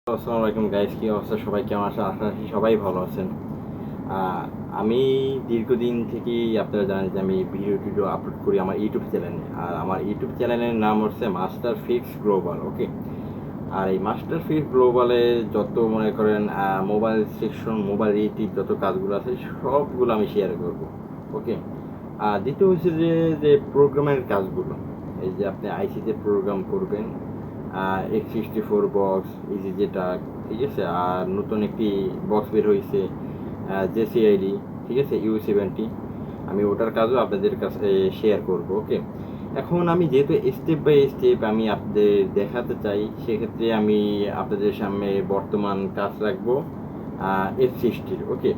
আসসালামু আলাইকুম গাইস, কি অবস্থা? সবাই কেমন আছেন? আশা রাখি সবাই ভালো আছেন। আমি দীর্ঘদিন থেকেই আপনারা জানেন যে আমি ভিডিও আপলোড করি আমার ইউটিউব চ্যানেলে। আর আমার ইউটিউব চ্যানেলের নাম হচ্ছে মাস্টার ফিক্স গ্লোবাল, ওকে। আর এই মাস্টার ফিক্স গ্লোবালে যত মনে করেন মোবাইল সেকশন, মোবাইল রিলেটিভ যত কাজগুলো আছে সবগুলো আমি শেয়ার করব, ওকে। আর দ্বিতীয় হচ্ছে যে যে প্রোগ্রামের কাজগুলো, এই যে আপনি আইসিতে প্রোগ্রাম করবেন, X64 বক্স, এই যে যেটা, ঠিক আছে। আর নতুন একটি বক্স বের হয়েছে, জেসিআইডি, ঠিক আছে, U70। আমি ওটার কাজও আপনাদের কাছে শেয়ার করব, ওকে। এখন আমি যেহেতু স্টেপ বাই স্টেপ আমি আপনাদের দেখাতে চাই, সেক্ষেত্রে আমি আপনাদের সামনে বর্তমান কাজ রাখবো F60, ওকে।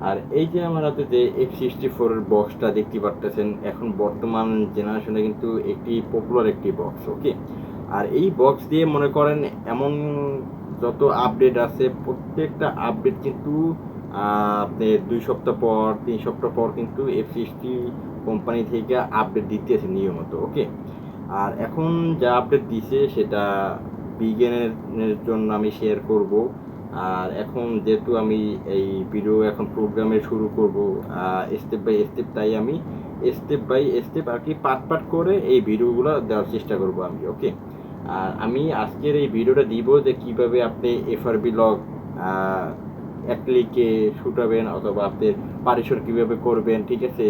আর এই যে আমার হাতে যে X64 বক্সটা দেখতে পারতেছেন, এখন বর্তমান জেনারেশনে কিন্তু একটি পপুলার একটি বক্স, ওকে। আর এই বক্স দিয়ে মনে করেন এমন যত আপডেট আছে, প্রত্যেকটা আপডেট কিন্তু আপনি 2 সপ্তাহ পর 3 সপ্তাহ পর কিন্তু F60 কোম্পানি থেকে আপডেট দিতেছে নিয়মিত, ওকে। আর এখন যা আপডেট দিছে সেটা বিজ্ঞানের জন্য আমি শেয়ার করব। আর এখন যেহেতু আমি এই ভিডিও এখন প্রোগ্রামে শুরু করব স্টেপ বাই স্টেপ, তাই আমি স্টেপ বাই স্টেপ আর কি পার্ট করে এই ভিডিওগুলো দেওয়ার চেষ্টা করব আমি, ওকে। আর আমি আজকের এই ভিডিওটা দিব যে কিভাবে আপনি এফআরবি লগ এক ক্লিকে শুটাবেন, অথবা আপনি পারিশন কিভাবে করবেন, ঠিক আছে।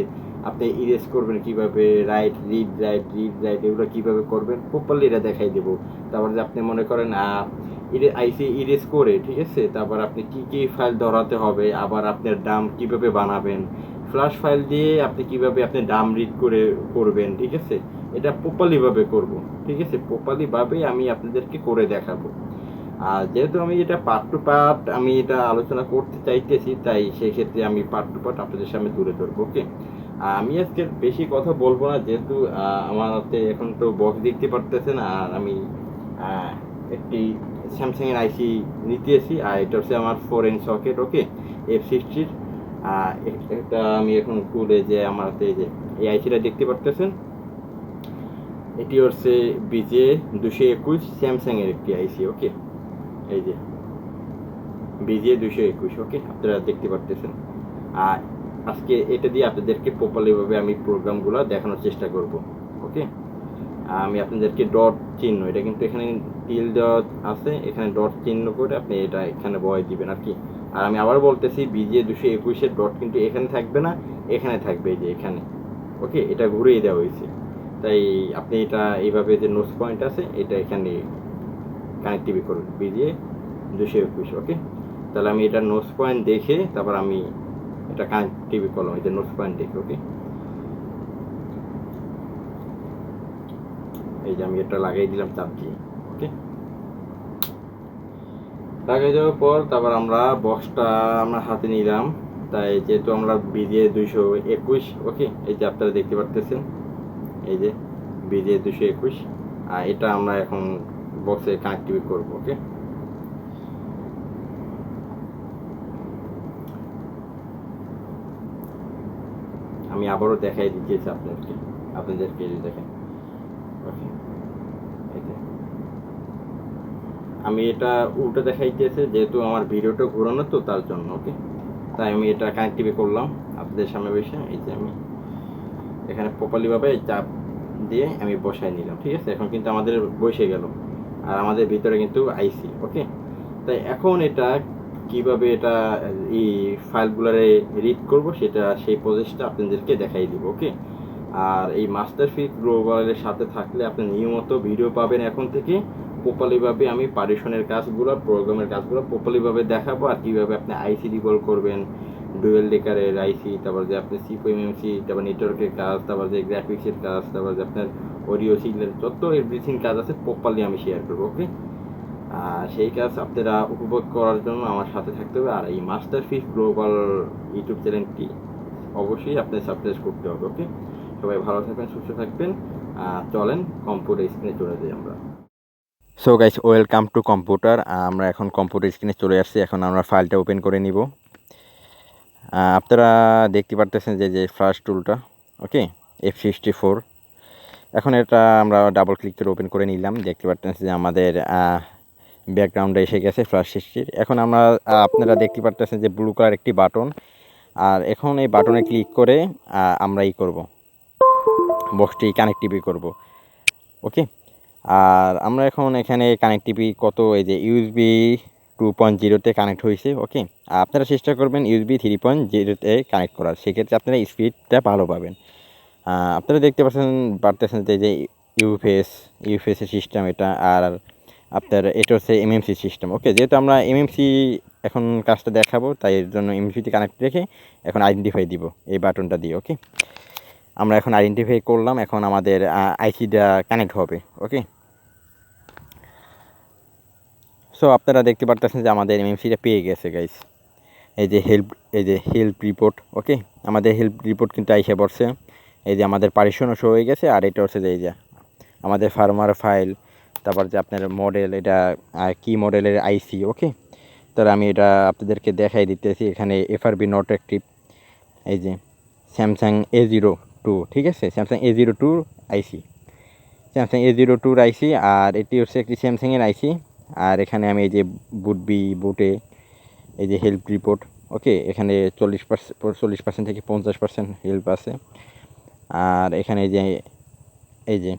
আপনি ইরেজ করবেন কিভাবে, right read write read write এগুলো কিভাবে করবেন প্রপারলি এটা দেখাই দেবো। তারপর যে আপনি মনে করেন আইসি ইরেজ করে, ঠিক আছে, তারপর আপনি কি কি ফাইল ধরাতে হবে, আবার আপনার ডাম কিভাবে বানাবেন, ফ্ল্যাশ ফাইল দিয়ে আপনি কিভাবে আপনি ডাম রিড করে করবেন, ঠিক আছে। এটা প্রপারলিভাবে করব, ঠিক আছে, প্রপারলিভাবে আমি আপনাদেরকে করে দেখাবো। আর যেহেতু আমি এটা পার্ট টু পার্ট আমি এটা আলোচনা করতে চাইতেছি, তাই সেক্ষেত্রে আমি পার্ট টু পার্ট আপনাদের সামনে তুলে ধরবো, ওকে। আমি আজকে বেশি কথা বলবো না, যেহেতু আমার হাতে এখন তো বক্স দেখতে পারতেছেন। আর আমি একটি স্যামসাংয়ের আইসি নিতেছি, আর এটা হচ্ছে আমার 4N সকেট, ওকে, F60। এটা আমি এখন খুলে যে আমার হাতে যে এই আইসিটা দেখতে পারতেছেন, এটি হচ্ছে BJ221 স্যামসাংয়ের একটি আইসি, ওকে। এই যে BJ221, ওকে, আপনারা দেখতে পারতেছেন। আর আজকে এটা দিয়ে আপনাদেরকে প্রপারলিভাবে আমি প্রোগ্রামগুলো দেখানোর চেষ্টা করব, ওকে। আমি আপনাদেরকে ডট চিহ্ন, এটা কিন্তু এখানে টিল ডট আছে, এখানে ডট চিহ্ন করে আপনি এটা এখানে বয় দিবেন আর কি। আর আমি আবার বলতেছি, BJ221-এর ডট কিন্তু এখানে থাকবে না, এখানে থাকবে, এই যে এখানে, ওকে। এটা ঘুরিয়ে দেওয়া হয়েছে, তাই আপনি এটা এইভাবে যে নোটস পয়েন্ট আছে এটা এখানে কানেক্টিভি করুন, BJ221, ওকে। তাহলে আমি এটা নোটস পয়েন্ট দেখে তারপর আমি এটা কানেক্টিভি করলাম, এই যে নোটস পয়েন্ট দেখে, ওকে। এই যে আমি এটা লাগাই দিলাম চাপ দিয়ে, ওকে। লাগাই দেওয়ার পর তারপর আমরা বক্সটা আমরা হাতে নিলাম, তাই যেহেতু আমরা BJ221, ওকে, এই যে আপনারা দেখতে পারতেছেন, এই যে BJ221, আর এটা আমরা এখন বক্সে কানেক্টিভি করবো, ওকে। আমি আবারও দেখাই দিয়েছি আপনাদেরকে দেখেন, ওকে। এই যে আমি এটা উল্টো দেখাইতেছে, যেহেতু আমার ভিডিওটা ঘোরানো তো তার জন্য, ওকে। তাই আমি এটা কানেক্টিভি করলাম আপনাদের সামনে বসে, এই যে আমি এখানে প্রপারলিভাবে চাপ দিয়ে আমি বসাই নিলাম, ঠিক আছে। এখন কিন্তু আমাদের বসে গেল, আর আমাদের ভিতরে কিন্তু আইসি, ওকে। তাই এখন এটা কিভাবে এটা এই ফাইলগুলোরে রিড করব সেটা সেই প্রসেসটা আপনাদেরকে দেখাই দিব, ওকে। আর এই মাস্টার ফিক্স গ্লোবালের সাথে থাকলে আপনি নিয়মিত ভিডিও পাবেন এখন থেকে। প্রপারলিভাবে আমি পারিশনের কাজগুলো, প্রোগ্রামের কাজগুলো প্রপারলিভাবে দেখাবো, আর কীভাবে আপনি আইসি রিকল করবেন, ডুয়েল ডেকারের আইসি, তারপর যে আপনি সিপিএমএমসি, তারপর নেটওয়ার্কের কাজ, তারপর যে গ্রাফিক্সের কাজ, তারপর যে আপনার অডিও সিগন্যাল, যত এভরিথিং কাজ আছে প্রপারলি আমি শেয়ার করবো, ওকে। সেই কাজ আপনারা উপভোগ করার জন্য আমার সাথে থাকতে হবে। আর এই মাস্টার ফিক্স গ্লোবাল ইউটিউব চ্যানেলটি অবশ্যই আপনার সাবস্ক্রাইব করতে হবে, ওকে। সবাই ভালো থাকবেন, সুস্থ থাকবেন। চলেন কম্পিউটার স্ক্রিনে চলে যাই আমরা। So guys, welcome to computer. আমরা এখন কম্পিউটার স্ক্রিনে চলে আসছি, এখন আমরা ফাইলটা ওপেন করে নিব। আপনারা দেখতে পারতেছেন যে যে ফার্স্ট টুলটা, ওকে, F64। এখন এটা আমরা ডাবল ক্লিক করে ওপেন করে নিলাম, দেখতে পারতেছেন যে আমাদের ব্যাকগ্রাউন্ডে এসে গেছে ফ্ল্যাশ হিস্ট্রির। এখন আমরা আপনারা দেখতে পারতেছেন যে ব্লু কালার একটি বাটন, আর এখন এই বাটনে ক্লিক করে আমরা করব, বক্সটি কানেক্টিভি করব। ওকে, আর আমরা এখন এখানে কানেক্টিভি কত, এই যে ইউএসবি 2.0-তে কানেক্ট হয়েছে। ওকে, আপনারা চেষ্টা করবেন ইউএসবি 3.0-তে কানেক্ট করার, সেক্ষেত্রে আপনারা স্পিডটা ভালো পাবেন। আপনারা দেখতে পারতেছেন যে ইউএফএসের সিস্টেম এটা, আর আপনার এটা হচ্ছে এমএমসি সিস্টেম। ওকে, যেহেতু আমরা এমএমসি এখন কাজটা দেখাবো, তাই এর জন্য এমএমসিতে কানেক্ট রেখে এখন আইডেন্টিফাই দিব এই বাটনটা দিয়ে। ওকে, আমরা এখন আইডেন্টিফাই করলাম, এখন আমাদের আইসিটা কানেক্ট হবে। ওকে, সো আপনারা দেখতে পারতেছেন যে আমাদের এমএমসিটা পেয়ে গেছে গাইস। এই যে হেল্প রিপোর্ট। ওকে, আমাদের হেল্প রিপোর্ট কিন্তু আইসে পড়ছে। এই যে আমাদের পারিশনও শো হয়ে গেছে, আর এটা হচ্ছে যে এই যে আমাদের ফার্মার ফাইল, তারপর যে আপনার মডেল, এটা কি মডেলের আইসি। ওকে, তাহলে আমি এটা আপনাদেরকে দেখাই দিতেছি। এখানে এফআরবি নট অ্যাক্টিভ, এই যে স্যামসাং A02, ঠিক আছে, স্যামসাং A02 আইসি, স্যামসাং A02 আইসি, আর এটি হচ্ছে একটি স্যামসাংয়ের আইসি। আর এখানে আমি এই যে বুটে এই যে হেল্প রিপোর্ট। ওকে, এখানে 40% থেকে 50% হেল্প আছে। আর এখানে এই যে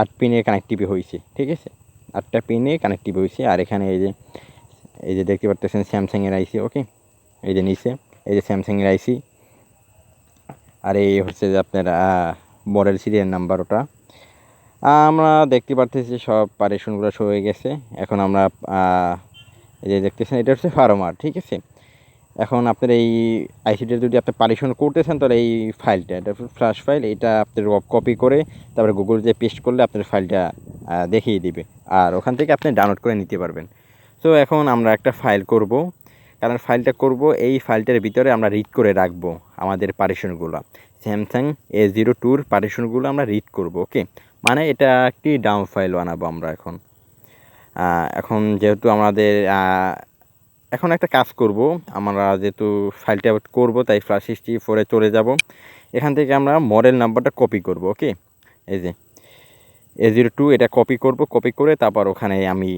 8 পিনে কানেক্টিভ হয়েছে, ঠিক আছে, 8টা পিনে কানেক্টিভ হয়েছে। আর এখানে এই যে দেখতে পাচ্ছেন স্যামসাংয়ের আইসি। ওকে, এই যে নিচে এই যে স্যামসাংয়ের আইসি, আর এই হচ্ছে যে আপনার মডেল সিরিয়াল নাম্বার। ওটা আমরা দেখতে পারতেছি সব পারেশনগুলো শো হয়ে গেছে। এখন আমরা এই যে দেখতেছেন এটা হচ্ছে ফার্মার, ঠিক আছে। এখন আপনার এই আইসিটা যদি আপনি পারেশন করতেছেন, তাহলে এই ফাইলটা, এটা ফ্ল্যাশ ফাইল, এটা আপনার কপি করে তারপরে গুগল যে পেস্ট করলে আপনার ফাইলটা দেখিয়ে দিবে, আর ওখান থেকে আপনি ডাউনলোড করে নিতে পারবেন। সো এখন আমরা একটা ফাইল করব, কারণ ফাইলটা করব, এই ফাইলটার ভিতরে আমরা রিড করে রাখবো আমাদের পারেশনগুলো, স্যামসাং A02-র পারেশনগুলো আমরা রিড করব। ওকে, মানে এটা একটি ডাউন ফাইল বানাবো আমরা এখন যেহেতু আমাদের এখন একটা কাজ করব, আমরা যেহেতু ফাইলটা করব, তাই ফ্ল্যাশ হিস্ট্রি 4-এ চলে যাব। এখান থেকে আমরা মডেল নাম্বারটা কপি করব। ওকে, এই যে A02 এটা কপি করব, কপি করে তারপর ওখানে আমি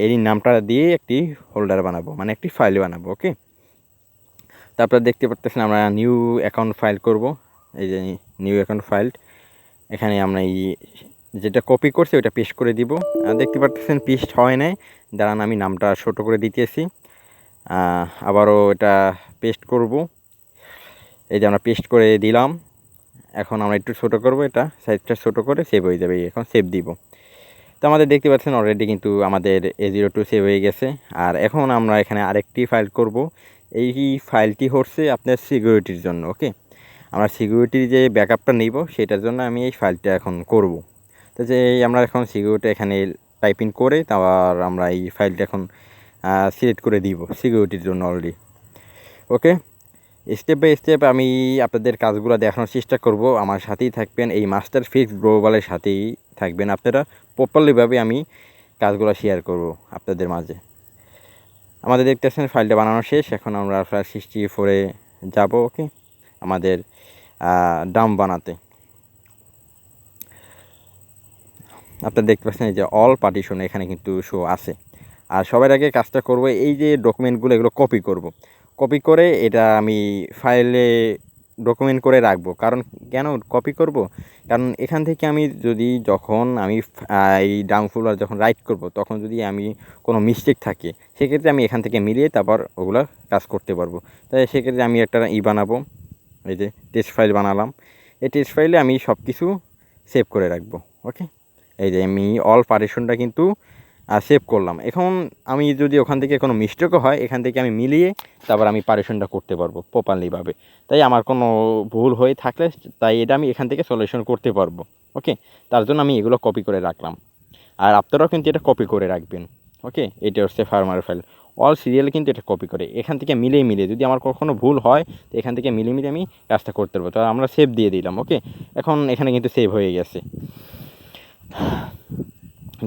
এর নামটা দিয়ে একটি হোল্ডার বানাবো, মানে একটি ফাইল বানাবো। ওকে, তারপর দেখতে পাচ্ছেন আমরা নিউ অ্যাকাউন্ট ফাইল করব। এই যে নিউ অ্যাকাউন্ট ফাইল, এখানে আমরা যেটা কপি করছি ওটা পেস্ট করে দিব। দেখতে পাচ্ছেন পেস্ট হয় নাই, দাঁড়ান আমি নামটা ছোট করে দিতেছি, আবারও এটা পেস্ট করব। এই যে আমরা পেস্ট করে দিলাম। এখন আমরা একটু ছোট করব, এটা সাইজটা ছোট করে সেভ হয়ে যাবে। এখন সেভ দিব। তো আমাদের দেখতে পাচ্ছেন অলরেডি কিন্তু আমাদের A02 সেভ হয়ে গেছে। আর এখন আমরা এখানে আরেকটি ফাইল করব। এই ফাইলটি হচ্ছে আপনার সিকিউরিটির জন্য। ওকে, আমরা সিকিউরিটির যে ব্যাকআপটা নিব সেটার জন্য আমি এই ফাইলটা এখন করব। তো যে আমরা এখন সিকিউরিটি এখানে টাইপিং করে তারপর আমরা এই ফাইলটা এখন সিলেক্ট করে দিব সিকিউরিটির জন্য already. Okay, step by step আমি আপনাদের কাজগুলো দেখানোর চেষ্টা করব, আমার সাথেই থাকবেন, এই মাস্টার ফিক্স গ্লোবালের সাথেই থাকবেন আপনারা। প্রপারলিভাবে আমি কাজগুলো শেয়ার করব আপনাদের মাঝে। আমাদের দেখতেছেন ফাইলটা বানানো শেষ, এখন আমরা ফ্ল্যাশ হিস্ট্রি 4-এ যাব। ওকে, আমাদের ডাম বানাতে আপনারা দেখতে পাচ্ছেন এই যে অল পার্টিশন এখানে কিন্তু শো আছে। আর সবার আগে কাজটা করব, এই যে ডকুমেন্টগুলো এগুলো কপি করব, কপি করে এটা আমি ফাইলে ডকুমেন্ট করে রাখবো। কারণ কেন কপি করব, কারণ এখান থেকে আমি যদি যখন আমি এই ডাউনফুল আর যখন রাইট করব, তখন যদি আমি কোনো মিস্টেক থাকে, সেক্ষেত্রে আমি এখান থেকে মিলিয়ে তারপর ওগুলো কাজ করতে পারবো। তাই সেক্ষেত্রে আমি একটা বানাবো, এই যে টেক্সট ফাইল বানালাম। এই টেক্সট ফাইলে আমি সব কিছু সেভ করে রাখবো। ওকে, এই যে আমি অল পার্টিশনটা কিন্তু সেভ করলাম। এখন আমি যদি ওখান থেকে কোনো মিস্টেকও হয়, এখান থেকে আমি মিলিয়ে তারপর আমি পারেশনটা করতে পারবো প্রপারলিভাবে। তাই আমার কোনো ভুল হয়ে থাকলে তাই এটা আমি এখান থেকে সলিউশন করতে পারবো। ওকে, তার জন্য আমি এগুলো কপি করে রাখলাম, আর আপনারাও কিন্তু এটা কপি করে রাখবেন। ওকে, এটা হচ্ছে ফার্মার ফাইল, অল সিরিয়াল কিন্তু এটা কপি করে এখান থেকে মিলিয়ে যদি আমার কখনো ভুল হয়, তো এখান থেকে মিলিয়ে আমি কাজটা করতে পারবো। তো আমরা সেভ দিয়ে দিলাম। ওকে, এখন এখানে কিন্তু সেভ হয়ে গেছে।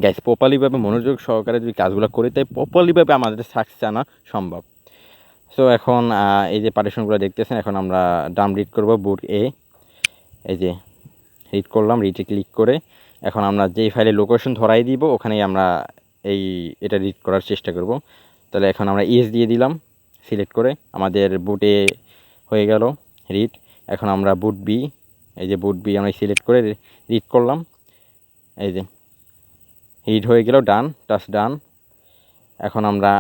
গাইস, প্রপারলিভাবে মনোযোগ সহকারে যদি কাজগুলো করি, তাই প্রপারলিভাবে আমাদের সাকসেস আনা সম্ভব। সো এখন এই যে পার্টিশনগুলো দেখতেছেন, এখন আমরা ডাম রিড করব বুট এ। এই যে রিড করলাম, রিডে ক্লিক করে এখন আমরা যেই ফাইলের লোকেশন ধরাই দিব, ওখানেই আমরা এটা রিড করার চেষ্টা করব। তাহলে এখন আমরা ইয়েস দিয়ে দিলাম সিলেক্ট করে, আমাদের বুটে হয়ে গেল রিড। এখন আমরা বুট বি, এই যে বুট বি আমরা সিলেক্ট করে রিড করলাম, এই যে রিড হয়ে গেল, ডান, টাচ ডান। এখন আমরা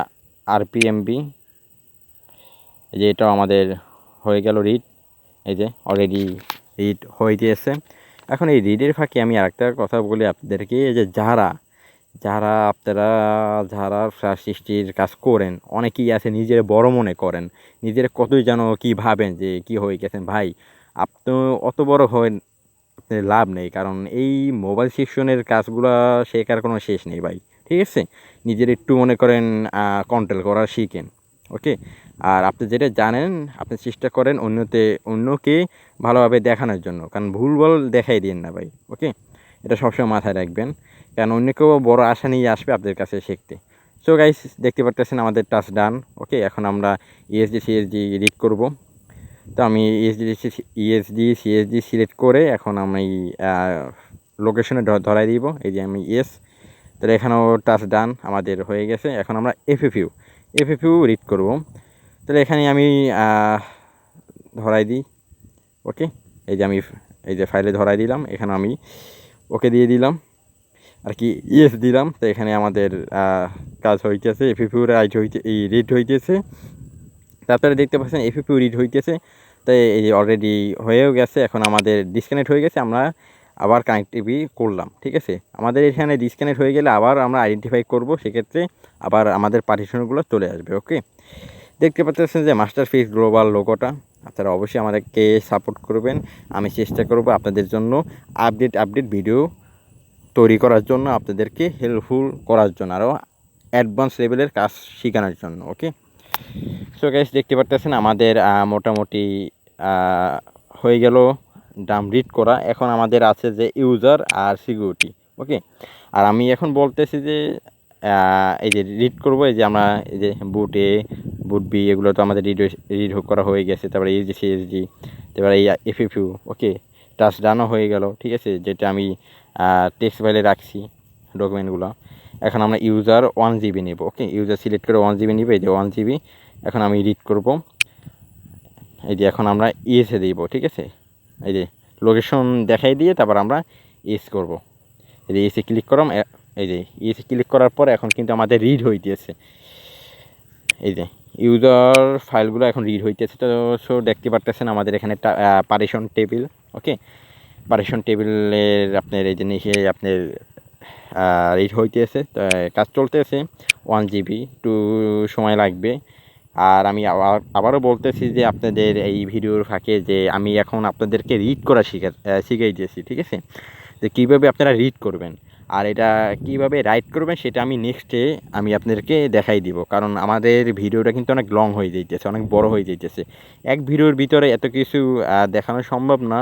আরপিএমবি, এই যে এটাও আমাদের হয়ে গেল রিড, এই যে অলরেডি রিড হয়ে গিয়েছে। এখন এই রিডের ফাঁকে আমি আরেকটা কথা বলি আপনাদেরকে, যে যারা ফ্ল্যাশ সৃষ্টির কাজ করেন, অনেকেই আছে নিজের বড় মনে করেন, নিজের কতই যেন কি ভাবেন যে কি হয়ে গেছেন। ভাই, আপনি অত বড় হয়ে লাভ নেই, কারণ এই মোবাইল সেকশনের কাজগুলো শেখার কোনো শেষ নেই ভাই, ঠিক আছে। নিজের একটু মনে করেন কন্ট্রোল করা শিখেন, ওকে। আর আপনি যেটা জানেন আপনি চেষ্টা করেন অন্যকে ভালোভাবে দেখানোর জন্য, কারণ ভুলভাল দেখাই দিন না ভাই, ওকে। এটা সবসময় মাথায় রাখবেন, কারণ অন্যকেও বড় আশা নিয়ে আসবে আপনাদের কাছে শিখতে। সো গাইস, দেখতে পারতেছেন আমাদের টাচ ডান, ওকে। এখন আমরা ইএসডি সিএসডি রিড করব। তো আমি ইএসডি সিলেক্ট করে এখন আমি লোকেশনে ধরাই দিব, এই যে আমি ইয়েস। তাহলে এখানেও টাচ ডান আমাদের হয়ে গেছে। এখন আমরা এফএফইউ রিড করব। তাহলে এখানে আমি ধরাই দিই, ওকে। এই যে আমি এই যে ফাইলে ধরাই দিলাম, এখানে আমি ওকে দিয়ে দিলাম আর কি, ইয়েস দিলাম। তো এখানে আমাদের কাজ হইতেছে, এফএফইউ রিড হইতেছে। তারপরে দেখতে পাচ্ছেন এফএফইউ রিড হইতেছে, তাই এই যে অলরেডি হয়েও গেছে। এখন আমাদের ডিসকানেক্ট হয়ে গেছে, আমরা আবার কানেক্টিভি করলাম, ঠিক আছে। আমাদের এখানে ডিসকানেক্ট হয়ে গেলে আবার আমরা আইডেন্টিফাই করব, সেক্ষেত্রে আবার আমাদের পার্টিশনগুলো চলে আসবে, ওকে। দেখতে পাচ্ছেন যে মাস্টারপিস গ্লোবাল লোগোটা, আপনারা অবশ্যই আমাদেরকে সাপোর্ট করবেন। আমি চেষ্টা করব আপনাদের জন্য আপডেট ভিডিও তৈরি করার জন্য, আপনাদেরকে হেল্পফুল করার জন্য, আরও অ্যাডভান্স লেভেলের কাজ শেখানোর জন্য, ওকে। সো গাইস, দেখতে পারতেছেন আমাদের মোটামুটি হয়ে গেল ডাম রিড করা। এখন আমাদের আছে যে ইউজার আর সিকিউরিটি, ওকে। আর আমি এখন বলতেছি যে এই যে রিড করব, এই যে আমরা এই যে বুট বি এগুলো তো আমাদের রিড করা হয়ে গেছে। তারপরে এই যে সিএসডি, তারপরে এই এফএফইউ, ওকে। টাচ ডানও হয়ে গেল, ঠিক আছে, যেটা আমি টেক্সট ফাইলে রাখছি ডকুমেন্টগুলো। এখন আমরা ইউজার 1 GB নেব, ওকে। ইউজার সিলেক্ট করে 1 GB নিব, এই যে 1 GB। এখন আমি রিড করব, এই যে এখন আমরা ইএসে দিব, ঠিক আছে। এই যে লোকেশন দেখাই দিয়ে তারপর আমরা ইএস করব, এই যে ইএসে ক্লিক করলাম। এই যে ইএসে ক্লিক করার পর এখন কিন্তু আমাদের রিড হইতেছে, এই যে ইউজার ফাইলগুলো এখন রিড হইতেছে। তো সো দেখতে পারতেছেন আমাদের এখানে পার্টিশন টেবিল, ওকে। পার্টিশন টেবিলের আপনার এই যে নিচে আপনার রিড হইতেছে, কাজ চলতেছে। 1 GB একটু সময় লাগবে। আর আমি আবারও বলতেছি যে আপনাদের এই ভিডিওর ফাঁকে যে আমি এখন আপনাদেরকে রিড করা শিখাইতেছি, ঠিক আছে, যে কীভাবে আপনারা রিড করবেন আর এটা কীভাবে রাইট করবেন সেটা আমি নেক্সটে আমি আপনাদেরকে দেখাই দিব। কারণ আমাদের ভিডিওটা কিন্তু অনেক লং হয়ে যাইতেছে, অনেক বড় হয়ে যাইতেছে, এক ভিডিওর ভিতরে এত কিছু দেখানো সম্ভব না।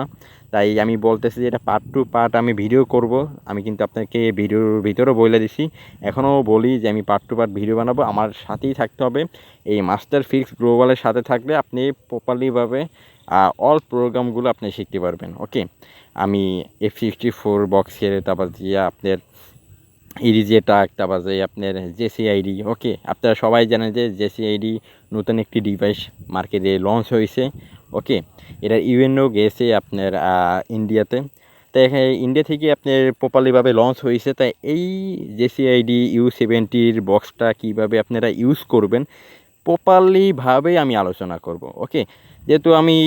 তাই আমি বলতেছি যে এটা পার্ট টু পার্ট আমি ভিডিও করব। আমি কিন্তু আপনাকে ভিডিওর ভিতরেও বলে দিছি, এখনও বলি যে আমি পার্ট টু পার্ট ভিডিও বানাবো, আমার সাথেই থাকতে হবে। এই মাস্টারপিস গ্লোবালের সাথে থাকলে আপনি প্রপারলিভাবে অল প্রোগ্রামগুলো আপনি শিখতে পারবেন, ওকে। আমি F64 বক্সের, তারপর দিয়ে আপনার ইরিজেটাক, তারপর যে আপনার জেসিআইডি, ওকে। আপনারা সবাই জানেন যে জেসিআইডি নতুন একটি ডিভাইস মার্কেটে লঞ্চ হয়েছে, ওকে। এটা ইউএনও গেছে আপনার ইন্ডিয়াতে। তাই এখানে ইন্ডিয়া থেকে আপনার প্রপারলিভাবে লঞ্চ হয়েছে। তাই এই জেসিআইডি U70 বক্সটা কীভাবে আপনারা ইউজ করবেন প্রপারলিভাবে আমি আলোচনা করব, ওকে। যেহেতু আমি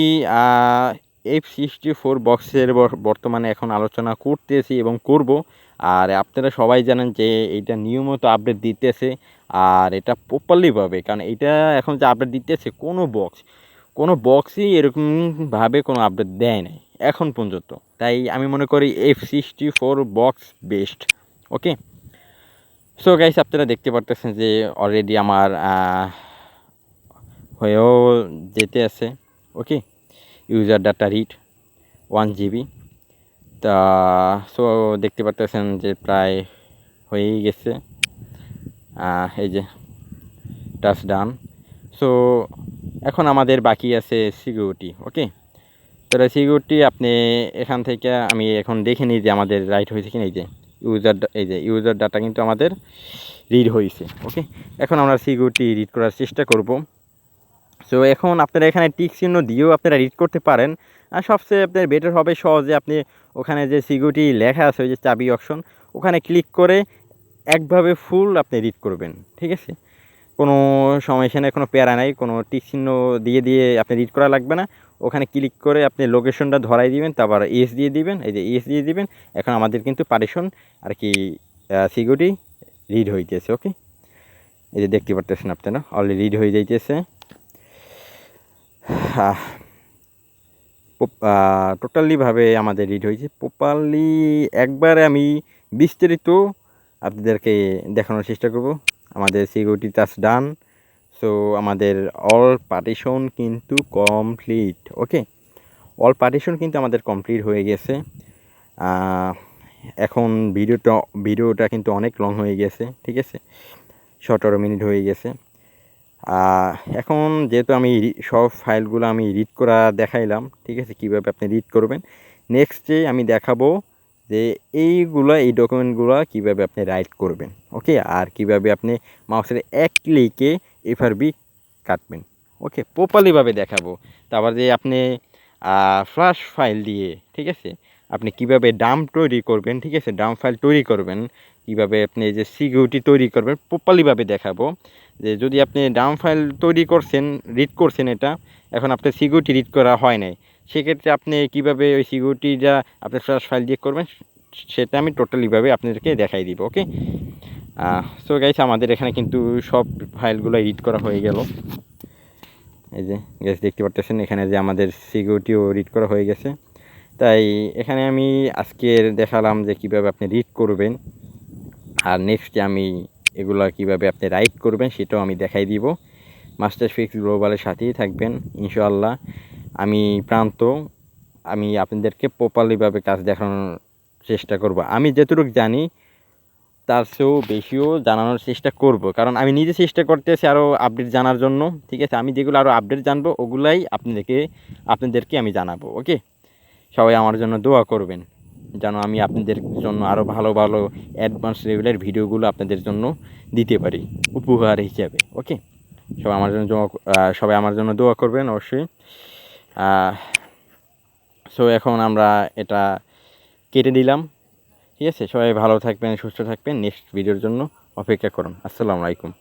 F64 বক্সের বর্তমানে এখন আলোচনা করতেছি এবং করব। আর আপনারা সবাই জানেন যে এইটা নিয়মিত আপডেট দিতেছে, আর এটা প্রপারলিভাবে, কারণ এটা এখন যে আপডেট দিতেছে কোনো বক্সই এরকমভাবে কোনো আপডেট দেয় নাই এখন পর্যন্ত। তাই আমি মনে করি F64 box best, okay. So guys, আপনারা দেখতে পারতেছেন যে অলরেডি আমার হয়েও যেতে আছে, okay. User data read 1 GB। তা সো দেখতে পারতেছেন যে প্রায় হয়েই গেছে, এই যে টাচ ডান। সো এখন আমাদের বাকি আছে সিকিউরিটি, ওকে। তাহলে সিকিউরিটি আপনি এখান থেকে আমি এখন দেখে নিই যে আমাদের রাইট হয়েছে কিনা। এই যে ইউজার ডাটা কিন্তু আমাদের রিড হয়েছে। ওকে, এখন আমরা সিকিউরিটি রিড করার চেষ্টা করব। সো এখন আপনারা এখানে টিক চিহ্ন দিয়েও আপনারা রিড করতে পারেন, আর সবচেয়ে আপনার বেটার হবে সহজে আপনি ওখানে যে সিকিউরিটি লেখা আছে ওই যে চাবি অপশন, ওখানে ক্লিক করে একভাবে ফুল আপনি রিড করবেন। ঠিক আছে, কোনো সমস্যা নেই, কোনো প্যারা নাই, কোনো টিক চিহ্ন দিয়ে দিয়ে আপনি রিড করা লাগবে না। ওখানে ক্লিক করে আপনি লোকেশনটা ধরাই দিবেন, তারপর এস দিয়ে দিবেন, এই যে এস দিয়ে দিবেন। এখন আমাদের কিন্তু পার্টিশন আর কি সিকিউরিটি রিড হইতেছে। ওকে, এই যে দেখতে পারতেছেন আপনারা অলরেডি রিড হয়ে যাইতেছে। টোটালিভাবে আমাদের রিড হয়েছে প্রপারলি। একবারে আমি বিস্তারিত আপনাদেরকে দেখানোর চেষ্টা করব। আমাদের সিকিউরিটি টাস্ক ডান। সো আমাদের অল পার্টিশন কিন্তু কমপ্লিট। ওকে, অল পার্টিশন কিন্তু আমাদের কমপ্লিট হয়ে গেছে। এখন ভিডিওটা কিন্তু অনেক লং হয়ে গেছে। ঠিক আছে, 17 মিনিট হয়ে গেছে। এখন যেহেতু আমি সব ফাইলগুলো আমি রিড করা দেখাইলাম, ঠিক আছে, কীভাবে আপনি রিড করবেন। নেক্সটে আমি দেখাবো যে এই ডকুমেন্টগুলো কীভাবে আপনি রাইট করবেন। ওকে, আর কীভাবে আপনি মাউসের এক ক্লিকে এফআরবি কাটবেন। ওকে, প্রপারলিভাবে দেখাবো। তারপর যে আপনি ফ্ল্যাশ ফাইল দিয়ে, ঠিক আছে, আপনি কীভাবে ডাম্প তৈরি করবেন। ঠিক আছে, ডাম্প ফাইল তৈরি করবেন, কীভাবে আপনি যে সিকিউরিটি তৈরি করবেন প্রপারলিভাবে দেখাবো। যে যদি আপনি ডাম্প ফাইল তৈরি করছেন, রিড করছেন, এটা এখন আপনার সিকিউরিটি রিড করা হয় নাই, সেক্ষেত্রে আপনি কীভাবে ওই সিকিউরিটিটা আপনি ফ্ল্যাশ ফাইল দিয়ে করবেন সেটা আমি টোটালিভাবে আপনাদেরকে দেখাই দিব। ওকে, সো গাইস আমাদের এখানে কিন্তু সব ফাইলগুলো রিড করা হয়ে গেল। এই যে গ্যাস দেখতে পারতেছেন এখানে যে আমাদের সিকিউরিটিও রিড করা হয়ে গেছে। তাই এখানে আমি আজকের দেখালাম যে কীভাবে আপনি রিড করবেন, আর নেক্সটে আমি এগুলো কীভাবে আপনি রাইট করবেন সেটাও আমি দেখাই দিব। মাস্টার ফিক্স গ্লোবালের সাথেই থাকবেন ইনশাআল্লাহ। আমি আপনাদেরকে প্রপারলিভাবে কাজ দেখানোর চেষ্টা করব। আমি যতটুকু জানি তার চেয়েও বেশিও জানানোর চেষ্টা করব, কারণ আমি নিজে চেষ্টা করতেছি আরও আপডেট জানার জন্য। ঠিক আছে, আমি যেগুলো আরও আপডেট জানবো ওগুলাই আপনাদেরকে আমি জানাবো। ওকে, সবাই আমার জন্য দোয়া করবেন যেন আমি আপনাদের জন্য আরও ভালো ভালো অ্যাডভান্স লেভেলের ভিডিওগুলো আপনাদের জন্য দিতে পারি উপহার হিসাবে। ওকে, সবাই আমার জন্য দোয়া করবেন অবশ্যই। সো এখন আমরা এটা কেটে দিলাম। ঠিক আছে, সবাই ভালো থাকবেন, সুস্থ থাকবেন, নেক্সট ভিডিওর জন্য অপেক্ষা করুন। আসসালামু আলাইকুম।